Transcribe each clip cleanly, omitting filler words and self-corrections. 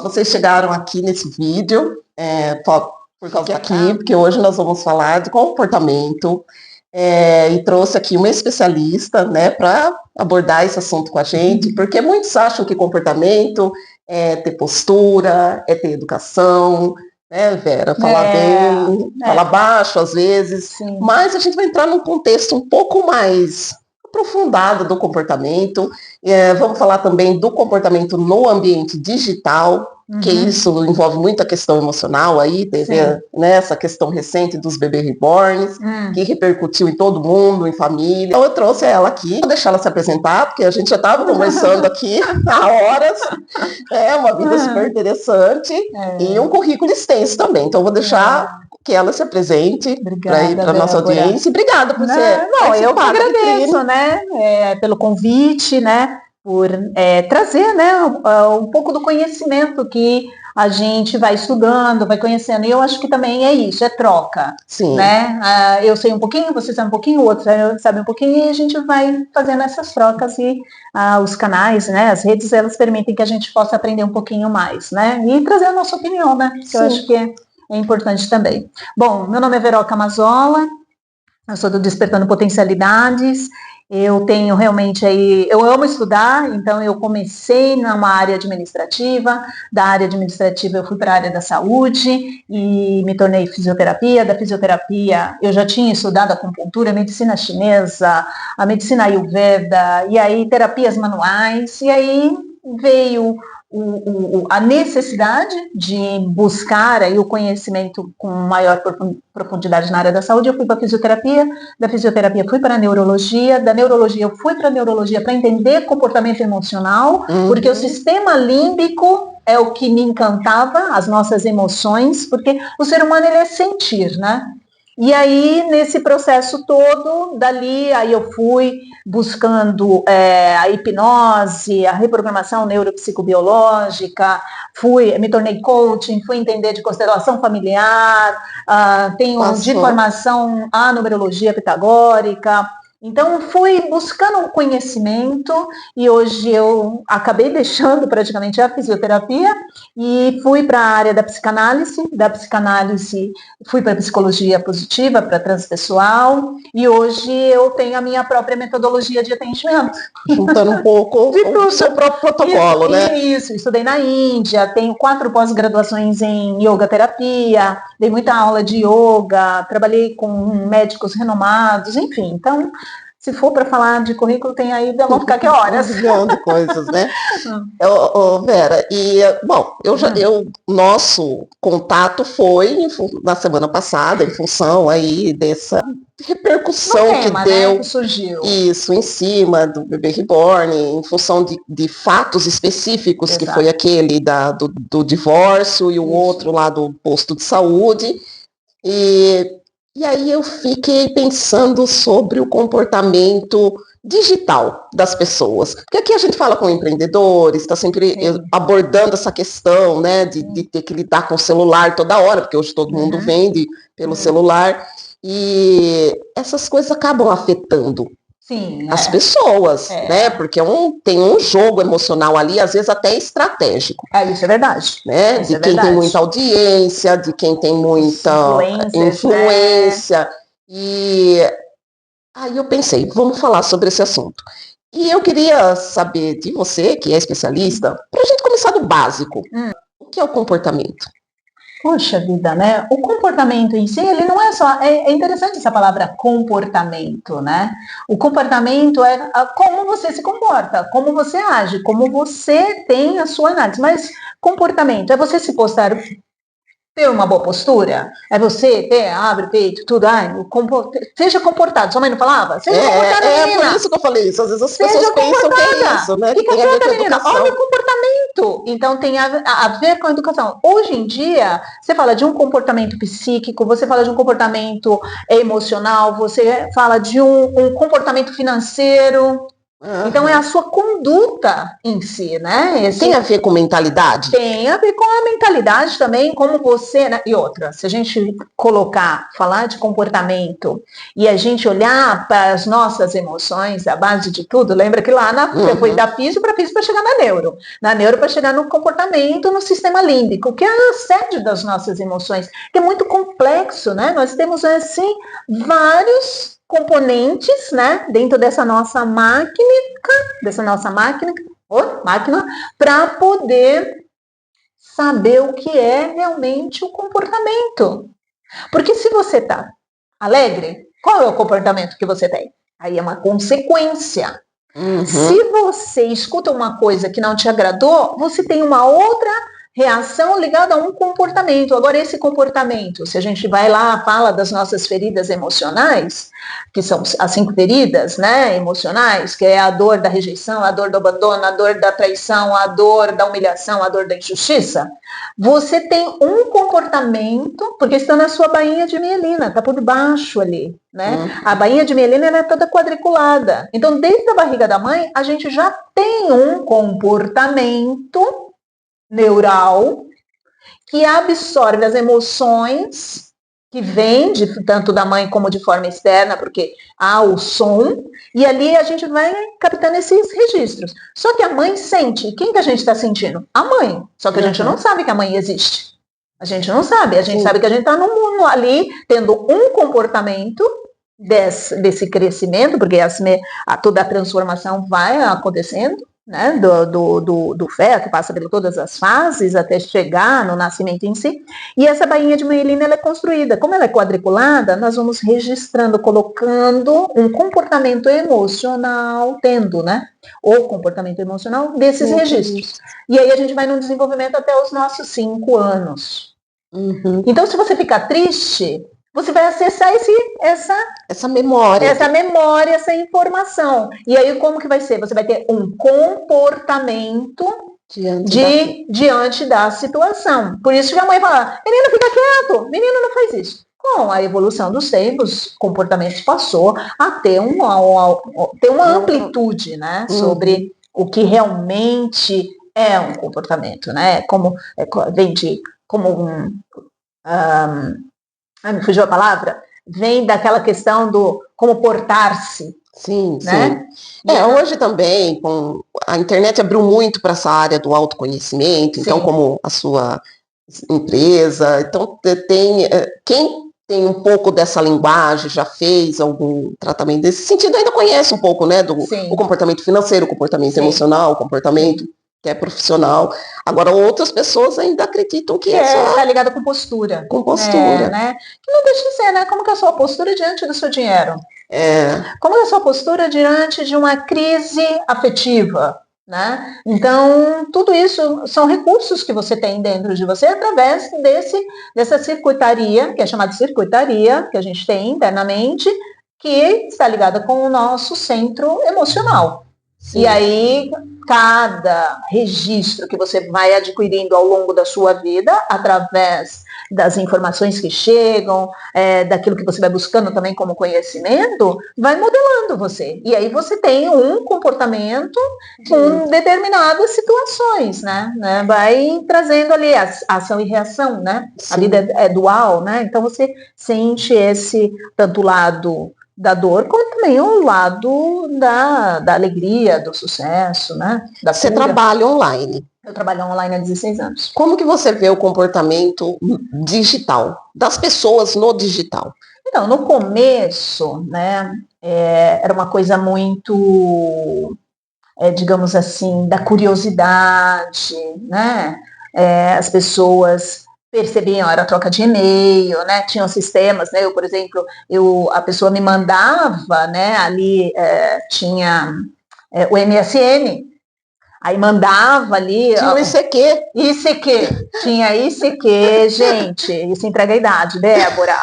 se vocês chegaram aqui nesse vídeo, por causa daqui, porque hoje nós vamos falar de comportamento, e trouxe aqui uma especialista, né, para abordar esse assunto com a gente, porque muitos acham que comportamento é ter postura, é ter educação, né, Vera? Falar bem, falar baixo às vezes, sim. Mas a gente vai entrar num contexto um pouco mais aprofundado do comportamento. Vamos falar também do comportamento no ambiente digital, que isso envolve muita questão emocional aí, teve essa questão recente dos bebês reborns, que repercutiu em todo mundo, em família. Então eu trouxe ela aqui, vou deixar ela se apresentar, porque a gente já estava conversando aqui há horas. É uma vida super interessante e um currículo extenso também. Então eu vou deixar que ela se apresente para a nossa audiência. Obrigada por ser. Não, eu que agradeço, né, pelo convite, né, por trazer, né, um pouco do conhecimento que a gente vai estudando, vai conhecendo. E eu acho que também é isso, é troca. Sim. Né? Eu sei um pouquinho, você sabe um pouquinho, o outro sabe um pouquinho, e a gente vai fazendo essas trocas e os canais, né, as redes, elas permitem que a gente possa aprender um pouquinho mais, né? E trazer a nossa opinião, né? Que eu acho que é importante também. Bom, meu nome é Veroca Mazzola, eu sou do Despertando Potencialidades. Eu tenho realmente aí, eu amo estudar, então eu comecei numa área administrativa, da área administrativa eu fui para a área da saúde e me tornei fisioterapia. Da fisioterapia eu já tinha estudado acupuntura, medicina chinesa, a medicina ayurveda, e aí terapias manuais, e aí veio a necessidade de buscar aí o conhecimento com maior profundidade na área da saúde. Eu fui para a fisioterapia, da fisioterapia fui para a neurologia, da neurologia eu fui para a neurologia para entender comportamento emocional, porque o sistema límbico é o que me encantava, as nossas emoções, porque o ser humano ele é sentir, né? E aí, nesse processo todo, dali, aí eu fui buscando a hipnose, a reprogramação neuropsicobiológica, me tornei coaching, fui entender de constelação familiar, tenho de formação a numerologia pitagórica. Então, fui buscando um conhecimento e hoje eu acabei deixando praticamente a fisioterapia e fui para a área da psicanálise fui para a psicologia positiva, para transpessoal, e hoje eu tenho a minha própria metodologia de atendimento. Juntando um pouco o seu próprio protocolo, né? Isso, estudei na Índia, tenho 4 pós-graduações em yoga terapia, dei muita aula de yoga, trabalhei com médicos renomados, enfim, então... Se for para falar de currículo, tem aí, vamos ficar aqui horas. Um milhão de coisas, né? Vera, bom, nosso contato foi na semana passada, em função aí dessa repercussão que deu, né, que surgiu. Isso, em cima do bebê reborn, em função de fatos específicos, que foi aquele do divórcio e o outro lá do posto de saúde. E aí eu fiquei pensando sobre o comportamento digital das pessoas. Porque aqui a gente fala com empreendedores, está sempre abordando essa questão, né, de ter que lidar com o celular toda hora, porque hoje todo mundo vende pelo celular, e essas coisas acabam afetando as pessoas, né? Porque tem um jogo emocional ali, às vezes até estratégico. Isso é verdade. Né? De quem tem muita audiência, de quem tem muita influência. Né? E aí eu pensei, vamos falar sobre esse assunto. E eu queria saber de você, que é especialista, para a gente começar do básico. O que é o comportamento? Poxa vida, né? O comportamento em si, ele não é só... É interessante essa palavra comportamento, né? O comportamento é como você se comporta, como você age, como você tem a sua análise. Mas comportamento é você se postar... ter uma boa postura, é você abre o peito, tudo, seja comportado. Sua mãe não falava? Seja comportada, menina. Por isso que eu falei isso. Às vezes as pessoas pensam que é isso, né? E comporta, menina. Olha o comportamento. Então tem a ver com a educação. Hoje em dia, você fala de um comportamento psíquico, você fala de um comportamento emocional, você fala de um comportamento financeiro. Então, é a sua conduta em si, né? Tem a ver com mentalidade? Tem a ver com a mentalidade também, como você, né? E outra, se a gente falar de comportamento e a gente olhar para as nossas emoções, a base de tudo, lembra que lá você foi da física para chegar na neuro para chegar no comportamento, no sistema límbico, que é a sede das nossas emoções, que é muito complexo, né? Nós temos, assim, vários componentes, né, dentro dessa nossa máquina, para poder saber o que é realmente o comportamento. Porque se você está alegre, qual é o comportamento que você tem? Aí é uma consequência. Se você escuta uma coisa que não te agradou, você tem uma outra reação ligada a um comportamento. Agora, esse comportamento, se a gente vai lá, fala das nossas feridas emocionais, que são as 5 feridas, né, emocionais, que é a dor da rejeição, a dor do abandono, a dor da traição, a dor da humilhação, a dor da injustiça, você tem um comportamento, porque está na sua bainha de mielina, está por baixo ali, né? A bainha de mielina é toda quadriculada. Então, desde a barriga da mãe, a gente já tem um comportamento neural que absorve as emoções que vêm tanto da mãe como de forma externa, porque há o som, e ali a gente vai captando esses registros. Só que a mãe sente. Quem que a gente está sentindo? A mãe. Só que a gente não sabe que a mãe existe. A gente não sabe. A gente sabe que a gente está no mundo ali, tendo um comportamento desse crescimento, porque toda a transformação vai acontecendo, né, do feto, passa por todas as fases até chegar no nascimento em si, e essa bainha de mielina ela é construída, como ela é quadriculada, nós vamos registrando, colocando um comportamento emocional, né, o comportamento emocional desses registros, e aí a gente vai no desenvolvimento até os nossos 5 anos. Então, se você ficar triste, você vai acessar essa memória, essa informação. E aí, como que vai ser? Você vai ter um comportamento diante da situação. Por isso que a mãe fala, menino, fica quieto, menino, não faz isso. Com a evolução dos tempos, o comportamento passou a ter uma amplitude, né, sobre o que realmente é um comportamento, né? Me fugiu a palavra, vem daquela questão do como portar-se. Sim, né? Sim. Hoje também, a internet abriu muito para essa área do autoconhecimento, então, como a sua empresa, então quem tem um pouco dessa linguagem, já fez algum tratamento desse sentido, ainda conhece um pouco, né, do o comportamento financeiro, o comportamento emocional, o comportamento que é profissional. Agora, outras pessoas ainda acreditam que está ligada com postura. Com postura. Né? Que não deixa de ser, né? Como que é a sua postura diante do seu dinheiro? Como é a sua postura diante de uma crise afetiva? Né? Então, tudo isso são recursos que você tem dentro de você através dessa circuitaria, que é chamada de circuitaria, que a gente tem internamente, que está ligada com o nosso centro emocional. Sim. E aí, cada registro que você vai adquirindo ao longo da sua vida, através das informações que chegam, daquilo que você vai buscando também como conhecimento, vai modelando você. E aí você tem um comportamento com determinadas situações, né? Vai trazendo ali a ação e reação, né? Sim. A vida é dual, né? Então você sente tanto lado da dor, como também o lado da alegria, do sucesso, né? Você trabalha online. Eu trabalho online há 16 anos. Como que você vê o comportamento digital, das pessoas no digital? Então, no começo, né, era uma coisa muito, digamos assim, da curiosidade, né? As pessoas percebiam, era troca de e-mail, né? Tinham sistemas, né? Eu, por exemplo, a pessoa me mandava, né? Ali tinha o MSN, aí mandava ali... Tinha o ICQ. Tinha ICQ, gente, isso entrega a idade, Débora.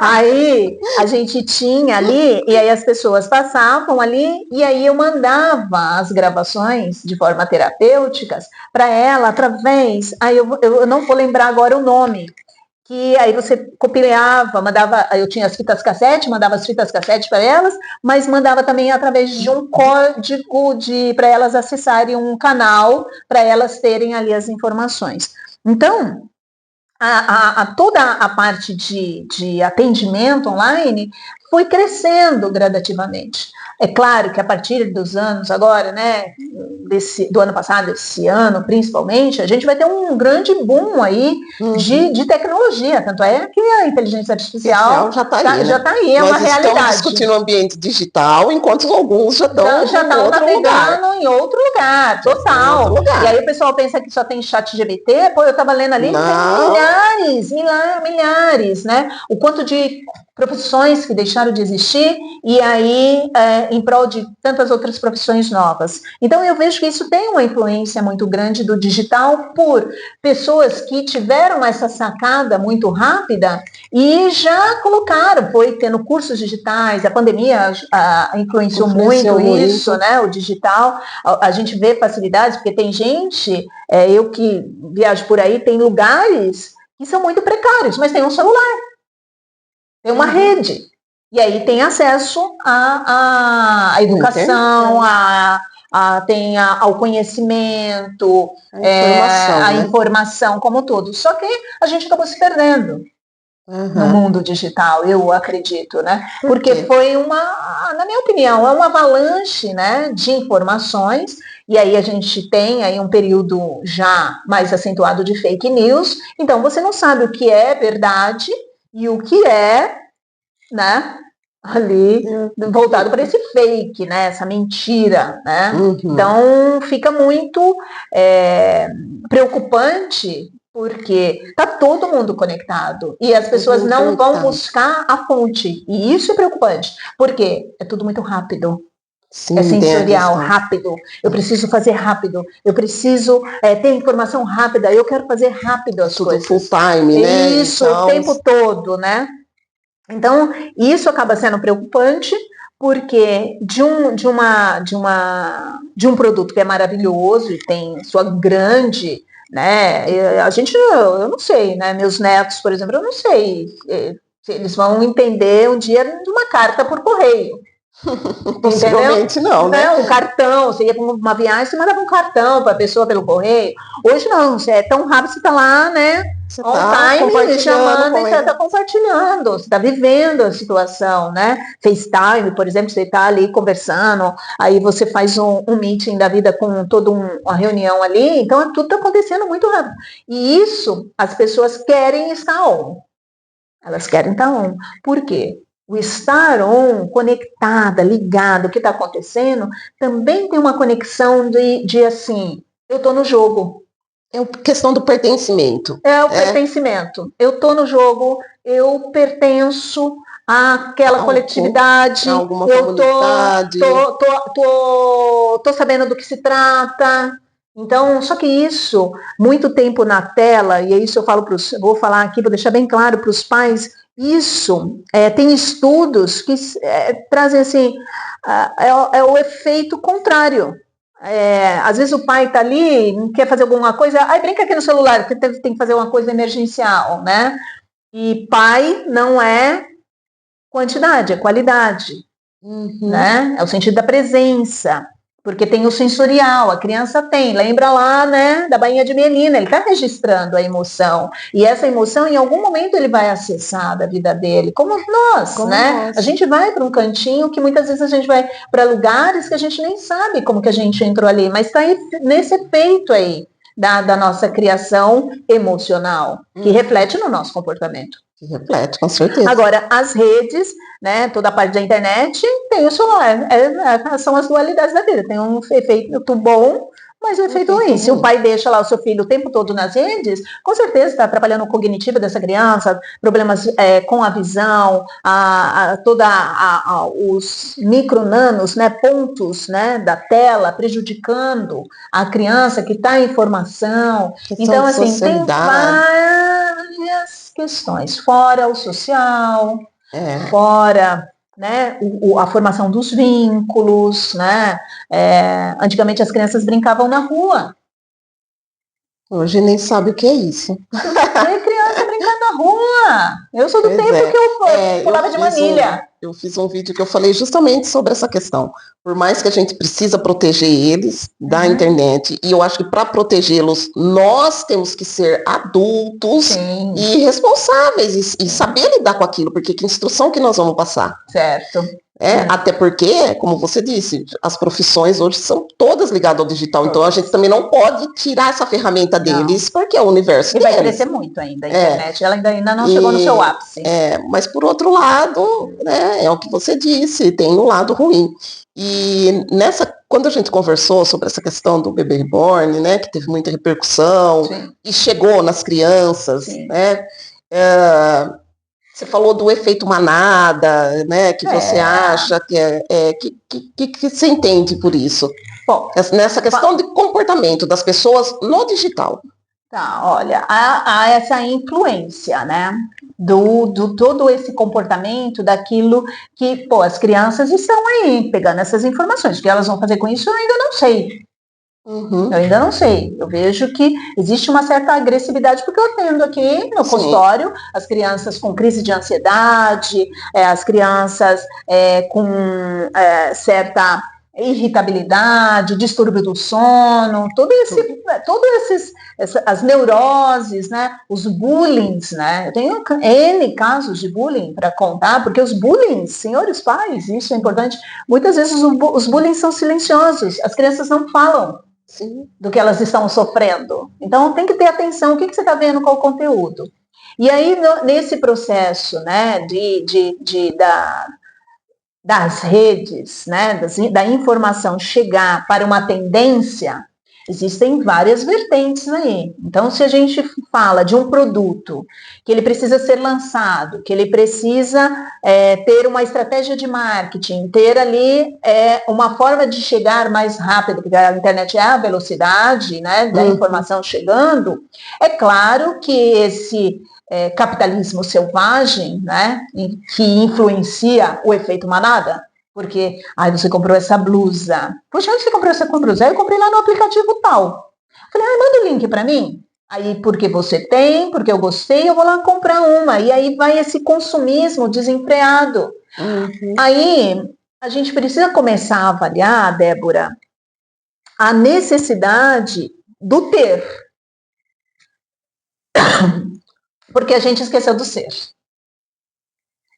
Aí a gente tinha ali, e aí as pessoas passavam ali, e aí eu mandava as gravações de forma terapêuticas para ela, através, aí eu não vou lembrar agora o nome, que aí você copiava, eu tinha as fitas cassete, mandava as fitas cassete para elas, mas mandava também através de um código para elas acessarem um canal, para elas terem ali as informações. Então, toda a parte de atendimento online foi crescendo gradativamente. É claro que a partir dos anos agora, né, do ano passado, esse ano principalmente, a gente vai ter um grande boom aí de tecnologia, tanto é que a inteligência artificial já está aí, já tá aí, é uma realidade. Nós estamos discutindo o ambiente digital, enquanto alguns já estão navegando em outro lugar, total. E aí o pessoal pensa que só tem chat GBT, eu estava lendo ali, tem milhares, né? O quanto de profissões que deixaram de existir e aí em prol de tantas outras profissões novas. Então eu vejo que isso tem uma influência muito grande do digital por pessoas que tiveram essa sacada muito rápida e já colocaram, foi tendo cursos digitais, a pandemia influenciou muito isso, né? O digital, a gente vê facilidades, porque tem gente, eu que viajo por aí, tem lugares que são muito precários, mas tem um celular. Tem uma rede. E aí tem acesso à educação, ao conhecimento, à informação como todo. Só que a gente acabou se perdendo no mundo digital, eu acredito, né? Porque foi na minha opinião, é uma avalanche, né, de informações. E aí a gente tem aí um período já mais acentuado de fake news. Então você não sabe o que é verdade e o que é, né, ali voltado para esse fake, né, essa mentira, né? Então fica muito preocupante, porque está todo mundo conectado e as pessoas não vão buscar a fonte, e isso é preocupante, porque é tudo muito rápido. Sim, é sensorial, rápido, eu preciso fazer rápido, eu preciso ter informação rápida, eu quero fazer rápido as coisas. Full time, né? Isso, então... o tempo todo, né? Então, isso acaba sendo preocupante, porque de um produto que é maravilhoso e tem sua grande, né? Eu não sei, né? Meus netos, por exemplo, eu não sei se eles vão entender um dia de uma carta por correio. Possivelmente não, né? Um cartão, você ia para uma viagem, você mandava um cartão para a pessoa pelo correio. Hoje não, você é tão rápido, você está lá, né? Você está chamando e você está compartilhando, você está vivendo a situação, né? FaceTime, por exemplo, você está ali conversando, aí você faz um meeting da vida com toda uma reunião ali, então tudo está acontecendo muito rápido. E isso, as pessoas querem estar on. Elas querem estar on. Por quê? O estar on, conectada, ligado, o que está acontecendo, também tem uma conexão de assim, eu estou no jogo. É questão do pertencimento. É o pertencimento. Eu estou no jogo, eu pertenço àquela coletividade, alguma comunidade. Tô sabendo do que se trata. Então, só que isso, muito tempo na tela, e é isso eu falo vou falar aqui, vou deixar bem claro para os pais, isso, tem estudos que trazem assim, é o efeito contrário. Às vezes o pai está ali, quer fazer alguma coisa, brinca aqui no celular, porque tem que fazer uma coisa emergencial, né? E pai não é quantidade, é qualidade, né? É o sentido da presença. Porque tem o sensorial, a criança tem, lembra lá, né, da bainha de menina, ele está registrando a emoção, e essa emoção em algum momento ele vai acessar da vida dele, como nós, né? A gente vai para um cantinho que muitas vezes a gente vai para lugares que a gente nem sabe como que a gente entrou ali, mas está nesse efeito aí da nossa criação emocional, que reflete no nosso comportamento. Que reflete, com certeza. Agora, as redes, né, toda a parte da internet, tem o celular. São as dualidades da vida. Tem um efeito bom, mas um efeito ruim. Se o pai deixa lá o seu filho o tempo todo nas redes, com certeza está atrapalhando o cognitivo dessa criança, problemas com a visão, os micronanos, né, pontos, né, da tela, prejudicando a criança que está em formação. Então, assim, tem várias questões, fora o social, fora, né, a formação dos vínculos, né? Antigamente as crianças brincavam na rua. Hoje nem sabe o que é isso. Tem criança brincando na rua. Eu sou do tempo que eu pulava de manilha. Eu fiz um vídeo que eu falei justamente sobre essa questão. Por mais que a gente precisa proteger eles da internet, e eu acho que para protegê-los, nós temos que ser adultos e responsáveis, e saber lidar com aquilo, porque que instrução que nós vamos passar. Certo. Até porque, como você disse, as profissões hoje são todas ligadas ao digital, então a gente também não pode tirar essa ferramenta deles, porque é o universo deles. E vai crescer muito ainda a internet, ela ainda não chegou no seu ápice. Mas por outro lado, né, é o que você disse, tem um lado ruim. E quando a gente conversou sobre essa questão do bebê reborn, né, que teve muita repercussão, e chegou nas crianças, né, você falou do efeito manada, né? Que você acha que você entende por isso? Bom, nessa questão de comportamento das pessoas no digital. Tá, olha, há essa influência, né? Do todo esse comportamento, daquilo que, as crianças estão aí pegando essas informações. O que elas vão fazer com isso, eu ainda não sei. Eu ainda não sei. Eu vejo que existe uma certa agressividade, porque eu atendo aqui no consultório as crianças com crise de ansiedade, as crianças com certa irritabilidade, distúrbio do sono, as neuroses, né, os bullings, né? Eu tenho N casos de bullying para contar, porque os bullying, senhores pais, isso é importante, muitas vezes os bullying são silenciosos, as crianças não falam do que elas estão sofrendo. Então tem que ter atenção, o que você está vendo com o conteúdo. E aí, nesse processo, né, das redes, né, da informação chegar para uma tendência, existem várias vertentes aí. Então, se a gente fala de um produto que ele precisa ser lançado, que ele precisa ter uma estratégia de marketing, ter ali uma forma de chegar mais rápido, porque a internet é a velocidade, né, da informação chegando, é claro que esse capitalismo selvagem, né, que influencia o efeito manada, porque, você comprou essa blusa. Poxa, onde você comprou essa blusa? Aí eu comprei lá no aplicativo tal. Falei, manda o link para mim. Aí, porque você tem, porque eu gostei, eu vou lá comprar uma. E aí vai esse consumismo desenfreado. Aí, a gente precisa começar a avaliar, Débora, a necessidade do ter. Porque a gente esqueceu do ser.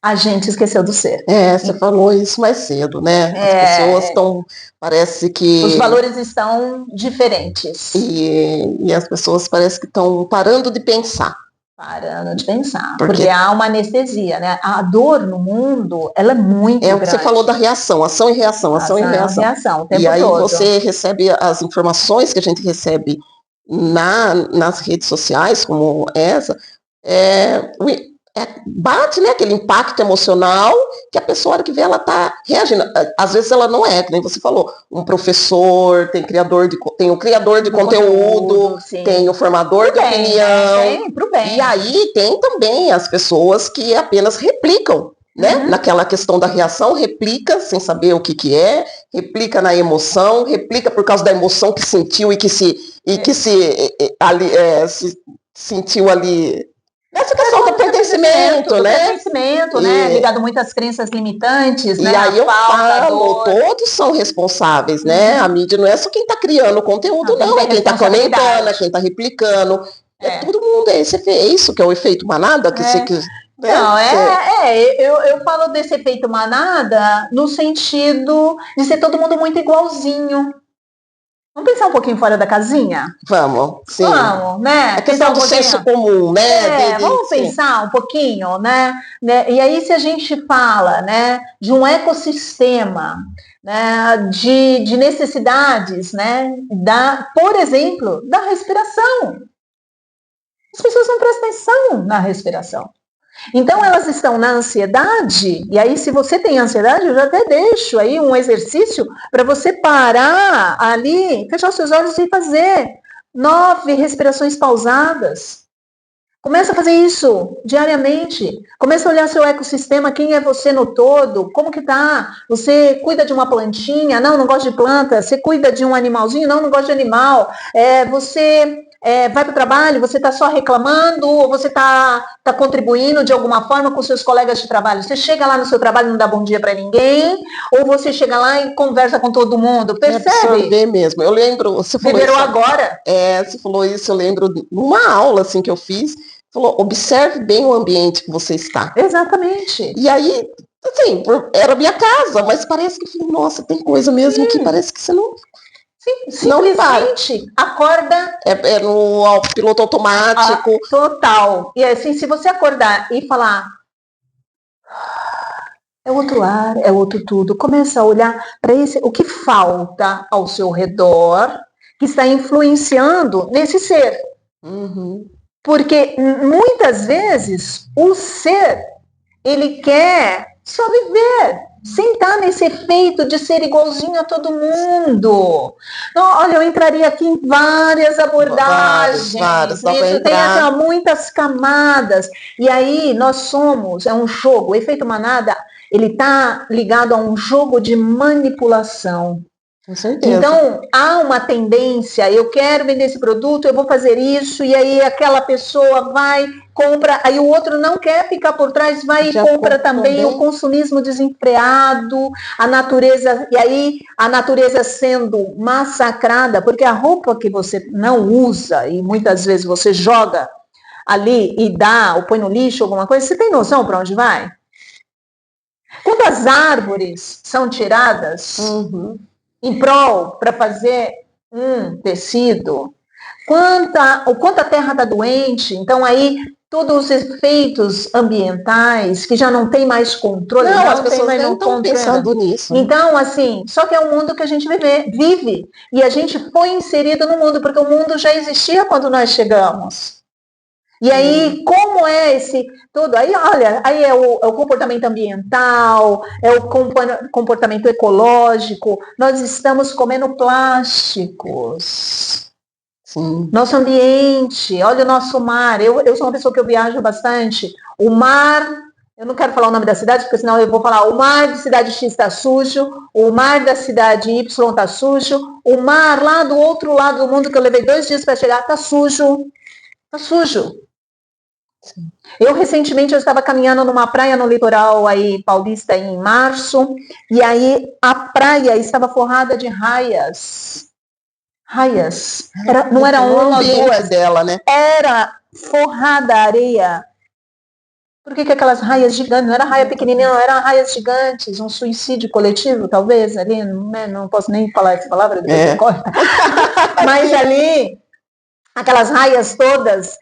A gente esqueceu do ser. Você falou isso mais cedo, né? As pessoas estão, parece que... Os valores estão diferentes. E as pessoas parece que estão parando de pensar. Parando de pensar. Porque há uma anestesia, né? A dor no mundo, ela é muito grande. Você falou da reação, ação e reação, ação e reação. O tempo e aí todo. Você recebe as informações que a gente recebe nas redes sociais, como essa, bate, né, aquele impacto emocional que a pessoa, a hora que vê, ela está reagindo. Às vezes ela não é, como você falou, um professor, tem o criador de conteúdo, tem o formador de opinião. Pro bem. E aí tem também as pessoas que apenas replicam, né? Naquela questão da reação, replica sem saber o que é, replica na emoção, replica por causa da emoção que sentiu e se sentiu ali. Essa questão do pertencimento, né? Ligado muito às crenças limitantes, né? E aí eu falo, todos são responsáveis, né? A mídia não é só quem está criando o conteúdo, não. É quem está comentando, é quem está replicando. Todo mundo. É isso que é o efeito manada, que você quis. Não, eu falo desse efeito manada no sentido de ser todo mundo muito igualzinho. Vamos pensar um pouquinho fora da casinha? Vamos, sim. Vamos, né? A questão do senso comum, né? Vamos pensar um pouquinho, né? E aí, se a gente fala, né, de um ecossistema, né, de necessidades, né, por exemplo, da respiração. As pessoas não prestam atenção na respiração. Então, elas estão na ansiedade, e aí, se você tem ansiedade, eu já até deixo aí um exercício para você parar ali, fechar os seus olhos e fazer 9 respirações pausadas. Começa a fazer isso diariamente. Começa a olhar seu ecossistema, quem é você no todo, como que tá? Você cuida de uma plantinha? Não gosto de planta. Você cuida de um animalzinho? Não gosto de animal. Você vai para o trabalho, você está só reclamando ou você está contribuindo de alguma forma com seus colegas de trabalho? Você chega lá no seu trabalho e não dá bom dia para ninguém, ou você chega lá e conversa com todo mundo? Percebe? Absorver mesmo. Eu lembro, você falou Liberou isso. agora? Você falou isso, eu lembro numa aula assim que eu fiz, falou, observe bem o ambiente que você está. Exatamente. E aí, assim, era minha casa, mas parece que, nossa, tem coisa mesmo que parece que você não... Sim, simplesmente acorda. É no piloto automático. Total. E assim, se você acordar e falar, é outro ar, é outro tudo, começa a olhar para o que falta ao seu redor, que está influenciando nesse ser. Uhum. Porque muitas vezes o ser, ele quer só viver, sem estar nesse efeito de ser igualzinho a todo mundo. Então, olha, eu entraria aqui em várias abordagens. Várias, isso tem assim, muitas camadas. E aí nós somos, é um jogo, o efeito manada, ele está ligado a um jogo de manipulação. Com certeza. Então, há uma tendência, eu quero vender esse produto, eu vou fazer isso, e aí aquela pessoa vai, compra, aí o outro não quer ficar por trás, vai e compra também, o consumismo desenfreado, a natureza, e aí a natureza sendo massacrada, porque a roupa que você não usa, e muitas vezes você joga ali e dá, ou põe no lixo, alguma coisa, você tem noção para onde vai? Quantas árvores são tiradas em prol para fazer um tecido? Quanta terra está doente? Então aí todos os efeitos ambientais que já não tem mais controle. Não, as pessoas nem estão pensando nisso. Então, assim, só que é o mundo que a gente vive. E a gente foi inserido no mundo, porque o mundo já existia quando nós chegamos. E aí, como é esse tudo? Aí, olha, aí é o comportamento ambiental, é o comportamento ecológico. Nós estamos comendo plásticos. Sim. Nosso ambiente, olha o nosso mar. Eu sou uma pessoa que eu viajo bastante. O mar, eu não quero falar o nome da cidade, porque senão eu vou falar o mar de cidade X está sujo, o mar da cidade Y está sujo, o mar lá do outro lado do mundo, que eu levei 2 dias para chegar, está sujo. Está sujo. Eu recentemente eu estava caminhando numa praia no litoral aí paulista em março, e aí a praia estava forrada de raias. Não era uma ou duas dela, né? Era forrada a areia. Por que aquelas raias gigantes? Não era raia pequenininha, não, eram raias gigantes, um suicídio coletivo, talvez, ali, não posso nem falar essa palavra, depois você corta. Mas ali, aquelas raias todas,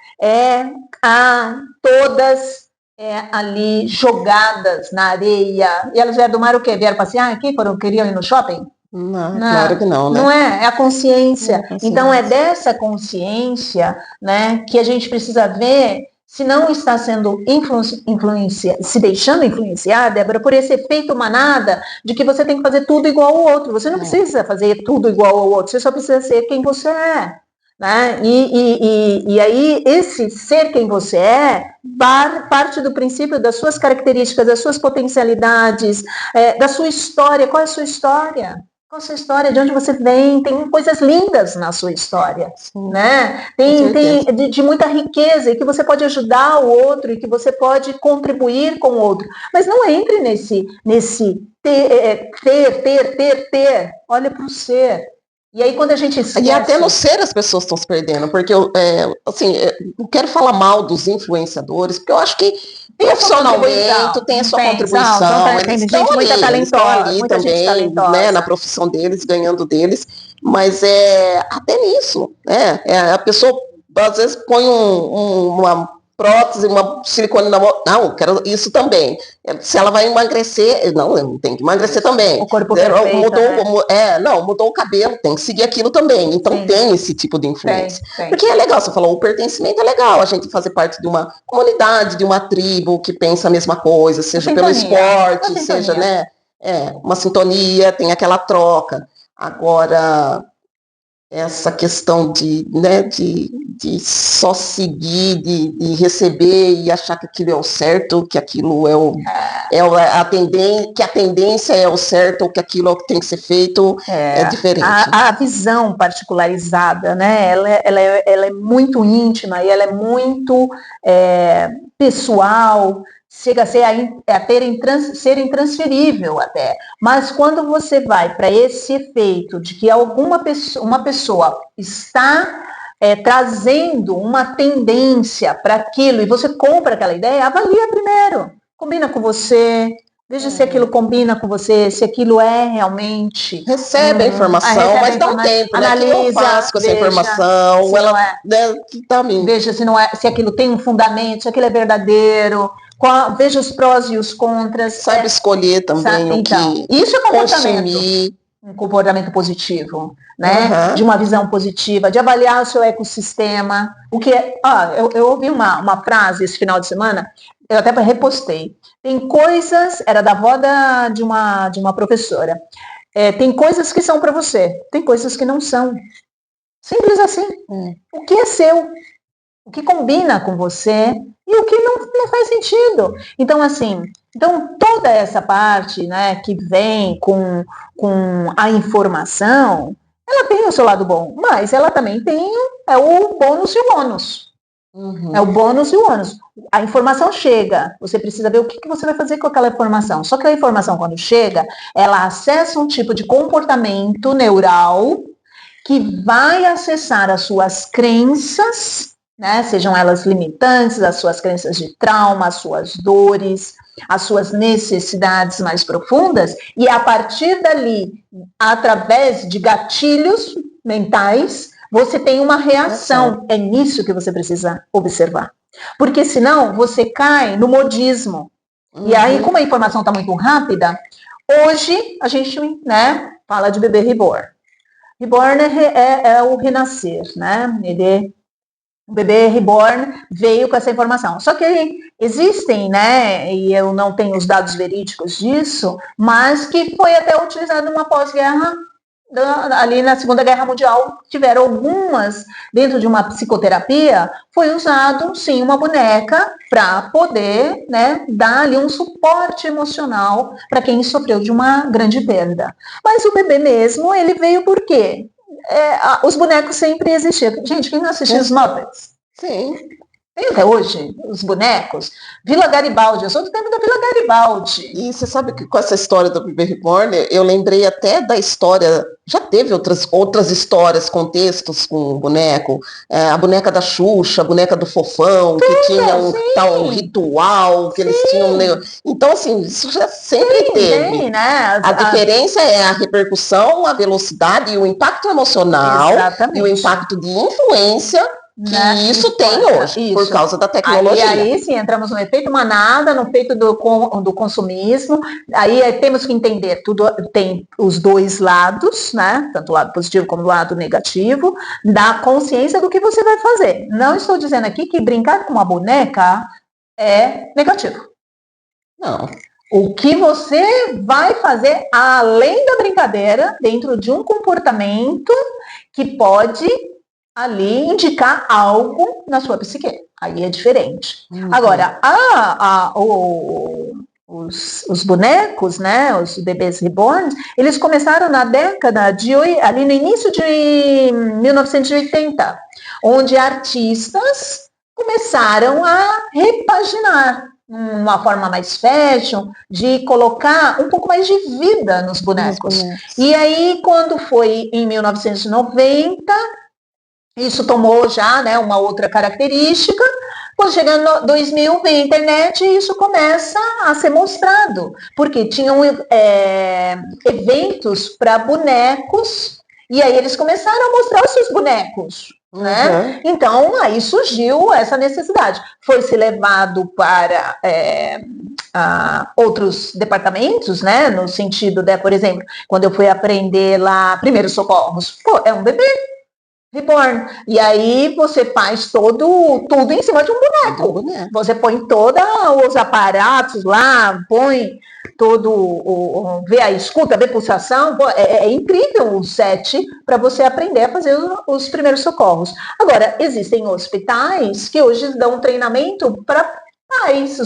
ali jogadas na areia. E elas vieram do mar o quê? Vieram passear aqui? Queriam ir no shopping? Não, claro que não, né? Não é a consciência. Então é dessa consciência, né, que a gente precisa ver se não está sendo se deixando influenciar, Débora, por esse efeito manada de que você tem que fazer tudo igual ao outro. Você não precisa fazer tudo igual ao outro, você só precisa ser quem você é. Né? E aí, esse ser quem você é, parte do princípio das suas características, das suas potencialidades, da sua história. Qual é a sua história? Qual a sua história? De onde você vem? Tem coisas lindas na sua história, né? Tem de muita riqueza, e que você pode ajudar o outro, e que você pode contribuir com o outro. Mas não entre nesse ter. Olha para o ser. E aí, quando a gente esquece... E até no ser as pessoas estão se perdendo, porque assim, não quero falar mal dos influenciadores, porque eu acho que profissionalmente tem a sua contribuição. Tem gente muito talentosa, muita gente talentosa, né, na profissão deles, ganhando deles, mas até nisso, né? A pessoa às vezes põe uma prótese, uma silicone na mão. Não, quero isso também. Se ela vai emagrecer, não tem que emagrecer também. O corpo perfeito, mudou o cabelo, tem que seguir aquilo também. Então tem esse tipo de influência. Tem. Porque é legal, você falou, o pertencimento é legal, a gente fazer parte de uma comunidade, de uma tribo que pensa a mesma coisa, seja pelo esporte, seja, né, uma sintonia, tem aquela troca. Agora, essa questão né, de só seguir, de receber e achar que aquilo é o certo, que aquilo que a tendência é o certo, ou que aquilo é o que tem que ser feito, é diferente. A visão particularizada, né, ela é muito íntima e ela é muito pessoal, chega a ser intransferível até. Mas quando você vai para esse efeito de que uma pessoa está trazendo uma tendência para aquilo e você compra aquela ideia, avalia primeiro, combina com você, veja se aquilo combina com você, se aquilo é realmente... Recebe a informação, mas dá um tempo, analisa, né? O que eu faço com essa informação? Veja se aquilo tem um fundamento, se aquilo é verdadeiro, veja os prós e os contras. Sabe escolher também o que isso é consumir. Um comportamento positivo, né? De uma visão positiva, de avaliar o seu ecossistema. O que eu ouvi uma frase esse final de semana, eu até repostei. Tem coisas, era da avó de uma professora, tem coisas que são para você, tem coisas que não são. Simples assim. O que é seu? O que combina com você e o que não faz sentido. Então, assim, toda essa parte, né, que vem com a informação, ela tem o seu lado bom, mas ela também tem o bônus e o ônus. É o bônus e o ônus. A informação chega, você precisa ver o que você vai fazer com aquela informação. Só que a informação, quando chega, ela acessa um tipo de comportamento neural que vai acessar as suas crenças, né, sejam elas limitantes, as suas crenças de trauma, as suas dores, as suas necessidades mais profundas, e a partir dali, através de gatilhos mentais, você tem uma reação. É nisso que você precisa observar. Porque senão você cai no modismo. E aí, como a informação está muito rápida, hoje a gente, né, fala de bebê reborn. Reborn é o renascer, né? O bebê reborn veio com essa informação. Só que existem, né, e eu não tenho os dados verídicos disso, mas que foi até utilizado numa pós-guerra, ali na Segunda Guerra Mundial, tiveram algumas, dentro de uma psicoterapia, foi usado, sim, uma boneca para poder, né, dar ali um suporte emocional para quem sofreu de uma grande perda. Mas o bebê mesmo, ele veio por quê? Os bonecos sempre existiam. Gente, quem não assistiu os Muppets? Sim. Tem até hoje os bonecos. Vila Garibaldi, eu sou do tempo da Vila Garibaldi. E você sabe que com essa história do bebê reborn, eu lembrei até da história, já teve outras histórias, contextos com o boneco, a boneca da Xuxa, a boneca do Fofão, que tinha um tal ritual, que eles tinham... Então, assim, isso já sempre teve. Tem, né? A diferença é a repercussão, a velocidade e o impacto emocional. Exatamente. E o impacto de influência que isso tem hoje, por causa da tecnologia. Aí sim, entramos no efeito manada, no efeito do consumismo. Aí temos que entender, tudo tem os dois lados, né? Tanto o lado positivo como o lado negativo, da consciência do que você vai fazer. Não estou dizendo aqui que brincar com uma boneca é negativo. Não. O que você vai fazer além da brincadeira, dentro de um comportamento que pode ali indicar algo na sua psique. Aí é diferente. Agora, os bonecos, né, os bebês reborn, eles começaram na década ali no início de 1980, onde artistas começaram a repaginar uma forma mais fashion, de colocar um pouco mais de vida nos bonecos. E aí, quando foi em 1990, isso tomou já, né, uma outra característica. Quando chega no 2000, vem a internet e isso começa a ser mostrado. Porque tinham eventos para bonecos e aí eles começaram a mostrar os seus bonecos. Né? Então, aí surgiu essa necessidade. Foi-se levado para outros departamentos, né? No sentido de, por exemplo, quando eu fui aprender lá primeiros socorros, é um bebê Reborn. E aí você faz tudo em cima de um boneco. Você põe todos os aparatos lá, põe todo vê a escuta, vê a pulsação. É incrível o set para você aprender a fazer os primeiros socorros. Agora, existem hospitais que hoje dão treinamento para pais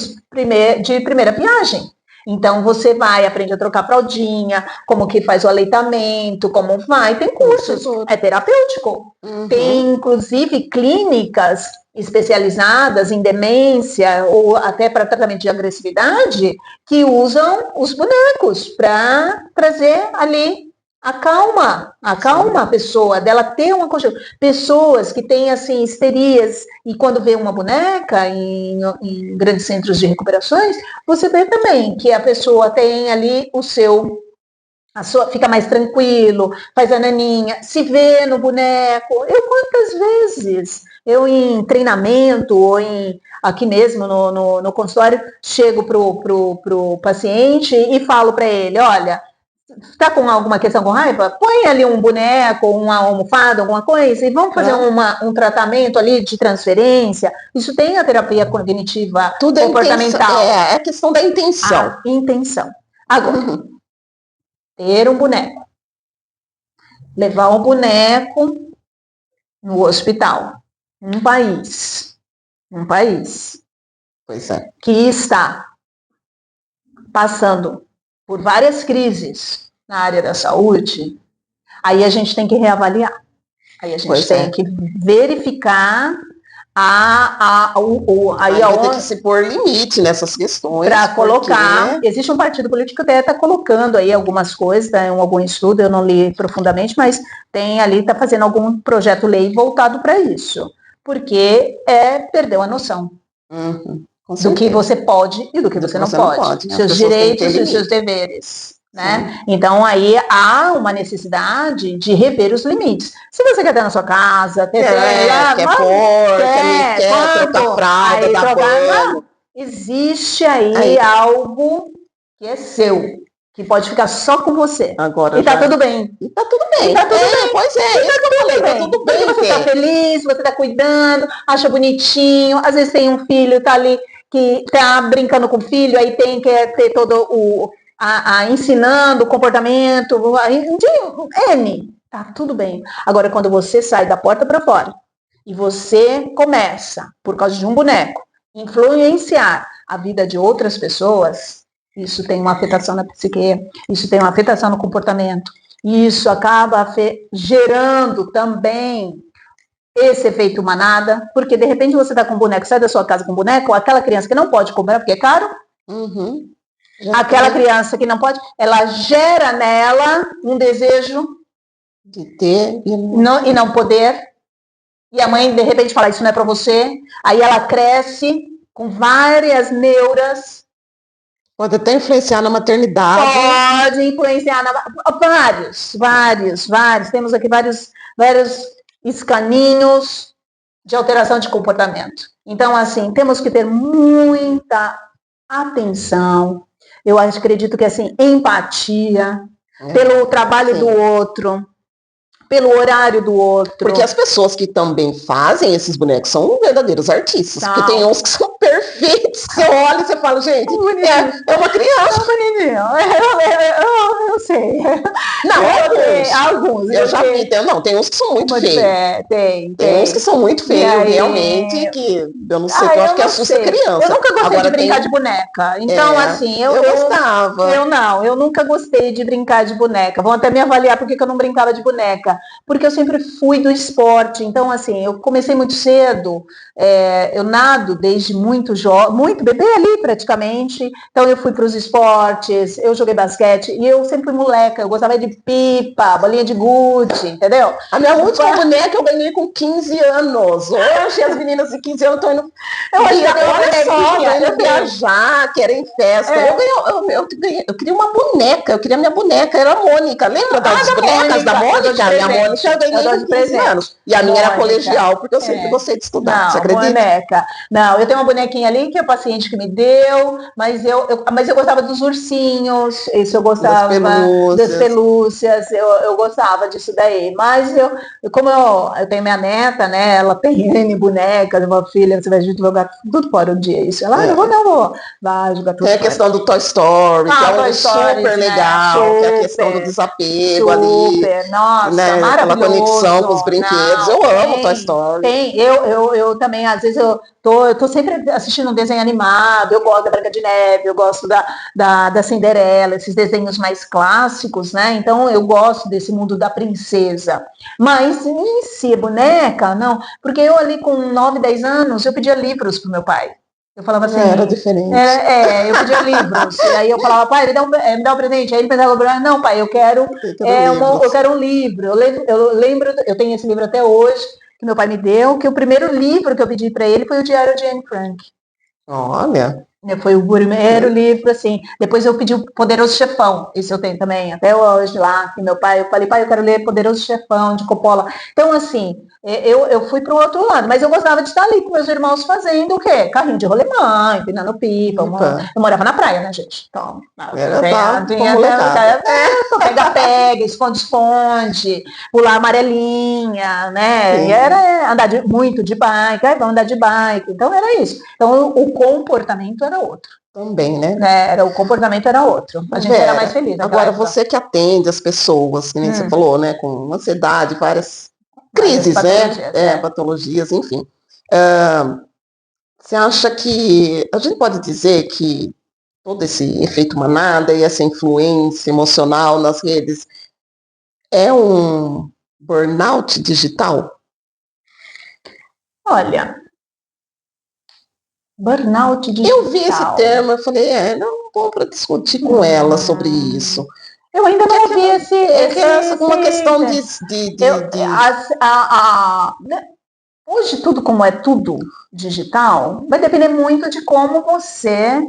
de primeira viagem. Então, você vai, aprende a trocar fraldinha, como que faz o aleitamento, como vai, tem cursos, é terapêutico. Tem, inclusive, clínicas especializadas em demência ou até para tratamento de agressividade que usam os bonecos para trazer ali acalma a pessoa, dela ter uma consciência. Pessoas que têm, assim, histerias, e quando vê uma boneca em grandes centros de recuperações, você vê também que a pessoa tem ali fica mais tranquilo, faz a naninha, se vê no boneco. Quantas vezes em treinamento ou aqui mesmo no consultório, chego pro paciente e falo para ele, olha, está com alguma questão com raiva? Põe ali um boneco, uma almofada, alguma coisa, e vamos fazer um tratamento ali de transferência. Isso tem a terapia cognitiva comportamental. É a questão da intenção. A intenção. Agora, ter um boneco. Levar um boneco no hospital. Um país pois é, que está passando por várias crises na área da saúde, aí a gente tem que reavaliar. Aí a gente tem que verificar aí tem que se pôr limite nessas questões. Para colocar. Existe um partido político que até está colocando aí algumas coisas, algum estudo, eu não li profundamente, mas tem ali, está fazendo algum projeto-lei voltado para isso. Porque perdeu a noção. Do que você pode e do que você não pode. Seus direitos e seus deveres. Né? Então, aí há uma necessidade de rever os limites. Se você quer ter na sua casa, quer trocar fralda, dar banho, existe aí algo que é seu, que pode ficar só com você. Agora e tá tudo bem. E tá tudo bem. Pois é, isso que eu falei, tá tudo bem. Porque você tá feliz, você tá cuidando, acha bonitinho, às vezes tem um filho, tá ali, que tá brincando com o filho, aí tem que ter todo ensinando o comportamento, tá tudo bem. Agora, quando você sai da porta para fora e você começa, por causa de um boneco, influenciar a vida de outras pessoas, isso tem uma afetação na psique, isso tem uma afetação no comportamento, e isso acaba gerando também esse efeito manada, porque de repente você tá com um boneco, sai da sua casa com um boneco, aquela criança que não pode comprar porque é caro, aquela criança que não pode, ela gera nela um desejo de ter e não poder. E a mãe, de repente, fala, isso não é para você. Aí ela cresce com várias neuras. Pode até influenciar na maternidade. Pode influenciar vários. Temos aqui vários escaninhos de alteração de comportamento. Então, assim, temos que ter muita atenção. Eu acredito que, assim, empatia pelo trabalho do outro, pelo horário do outro. Porque as pessoas que também fazem esses bonecos são verdadeiros artistas. Porque tem uns que são perfeitos. Você olha e você fala, gente, é uma criança. Eu sei. Não, alguns. Eu já vi. Tem uns que são muito feios. Tem uns que são muito feios, realmente, que eu não sei, eu acho que assusta a criança. Eu nunca gostei de brincar de boneca. Então, assim, eu gostava. Eu nunca gostei de brincar de boneca. Vão até me avaliar porque eu não brincava de boneca. Porque eu sempre fui do esporte. Então, assim, eu comecei muito cedo. Eu nado desde muito jovem, muito bebê ali praticamente. Então, eu fui para os esportes, eu joguei basquete. E eu sempre fui moleca. Eu gostava de pipa, bolinha de gude, entendeu? A minha última boneca eu ganhei com 15 anos. Hoje as meninas de 15 anos estão indo. Eu viajar, querem festa. Eu queria uma boneca, eu queria minha boneca, era a Mônica. Lembra das bonecas da Mônica? Minha Mônica eu ganhei com 15 anos. E a minha era colegial, porque eu sempre gostei de estudar. Você acredita? Boneca. Não, eu tenho uma bonequinha ali que é o paciente que me deu, mas eu gostava dos ursinhos, isso eu gostava. das pelúcias, eu gostava disso daí. Mas como eu tenho minha neta, né? Ela tem N bonecas, uma filha, você vai jogar tudo fora um dia. Isso. Ela, não vou. Vai jogar tudo Tem a fora. questão do Toy Story, que é algo super legal, que é a questão do desapego ali. Nossa, né? Aquela conexão com os brinquedos. Eu amo Toy Story. Eu também, às vezes eu tô sempre assistindo um desenho animado, eu gosto da Branca de Neve, eu gosto da Cinderela, esses desenhos mais clássicos, né? Então eu gosto desse mundo da princesa. Mas em si, boneca, não. Porque eu ali com 9, 10 anos, eu pedia livros pro meu pai. Eu falava assim... Era diferente. Eu pedia livros. E aí eu falava, pai, me dá um presente. Aí ele pensava, não, pai, eu quero um livro. Eu lembro, eu tenho esse livro até hoje, que meu pai me deu, que o primeiro livro que eu pedi para ele foi o Diário de Anne Frank. Olha... Foi o primeiro livro, assim. Depois eu pedi o Poderoso Chefão, esse eu tenho também, até hoje lá, que meu pai, eu falei, pai, eu quero ler Poderoso Chefão, de Coppola. Então, assim, eu fui para o outro lado, mas eu gostava de estar ali com meus irmãos fazendo o quê? Carrinho de rolemã, empinando pipa. Eu morava na praia, né, gente? Então, pega-pega, esconde-esconde, pular amarelinha, né? Sim. E era andar muito de bike, vamos andar de bike. Então, era isso. Então, o comportamento era outro. Também, né? O comportamento era outro. A gente era mais feliz. Agora, época. Você que atende as pessoas, que nem você falou, né? Com ansiedade, várias crises, patologias, patologias, enfim. Você acha que... A gente pode dizer que todo esse efeito manada e essa influência emocional nas redes é um burnout digital? Olha... Burnout digital. Eu vi esse termo, eu falei, não vou para discutir com ela sobre isso. Eu ainda não ouvi uma questão de hoje tudo como é tudo digital, vai depender muito de como você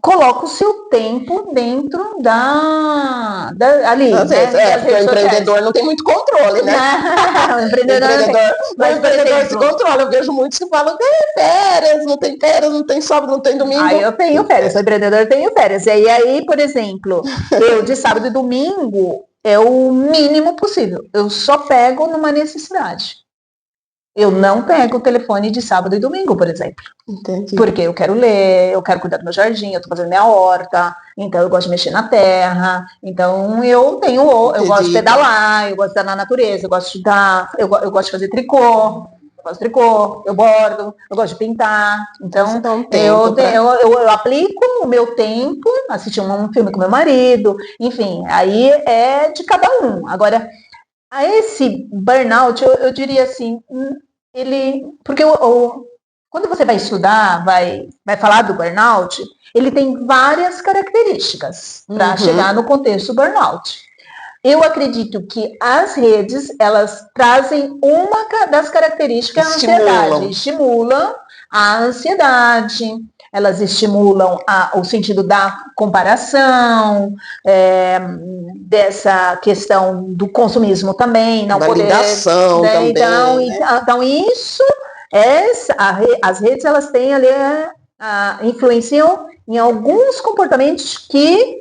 coloca o seu tempo dentro ali, né? Porque o empreendedor não tem muito controle, né? O empreendedor se controla. Eu vejo muitos que falam que férias, não tem sábado, não tem domingo. Eu tenho férias, sou empreendedor, tenho férias. E aí, por exemplo, eu de sábado e domingo é o mínimo possível. Eu só pego numa necessidade. Eu não pego o telefone de sábado e domingo, por exemplo. Entendi. Porque eu quero ler, eu quero cuidar do meu jardim, eu tô fazendo minha horta, então eu gosto de mexer na terra, então eu gosto de pedalar, eu gosto de estar na natureza, eu gosto de estudar, eu gosto de fazer tricô, eu bordo, eu gosto de pintar. Então eu aplico o meu tempo, assistir um filme com meu marido, enfim, aí é de cada um. Agora, a esse burnout, eu diria assim, porque quando você vai estudar, vai falar do burnout, ele tem várias características para chegar no contexto burnout. Eu acredito que as redes, elas trazem uma das características, a ansiedade, estimulam a ansiedade, elas estimulam o sentido da comparação, dessa questão do consumismo também, não validação poder... também. Então isso, as redes, elas têm ali, influenciam em alguns comportamentos que,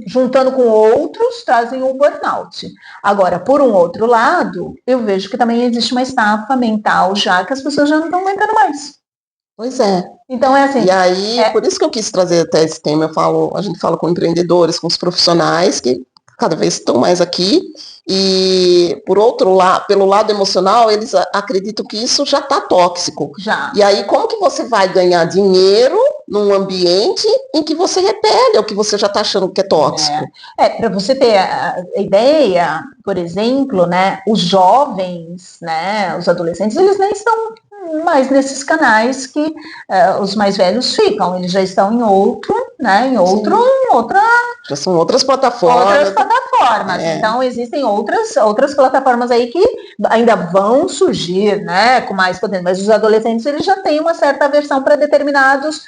juntando com outros, trazem o burnout. Agora, por um outro lado, eu vejo que também existe uma estafa mental já, que as pessoas já não estão aguentando mais. Pois é. Então é assim. E aí, por isso que eu quis trazer até esse tema, a gente fala com empreendedores, com os profissionais que cada vez estão mais aqui, e pelo lado emocional, eles acreditam que isso já está tóxico. Já. E aí, como que você vai ganhar dinheiro num ambiente em que você repele o que você já está achando que é tóxico? Para você ter a ideia, por exemplo, né, os jovens, né, os adolescentes, eles nem estão mais nesses canais que os mais velhos ficam, eles já estão em outro, né, já são outras plataformas. Então existem outras plataformas aí que ainda vão surgir, né, com mais poder, mas os adolescentes, eles já têm uma certa aversão para determinados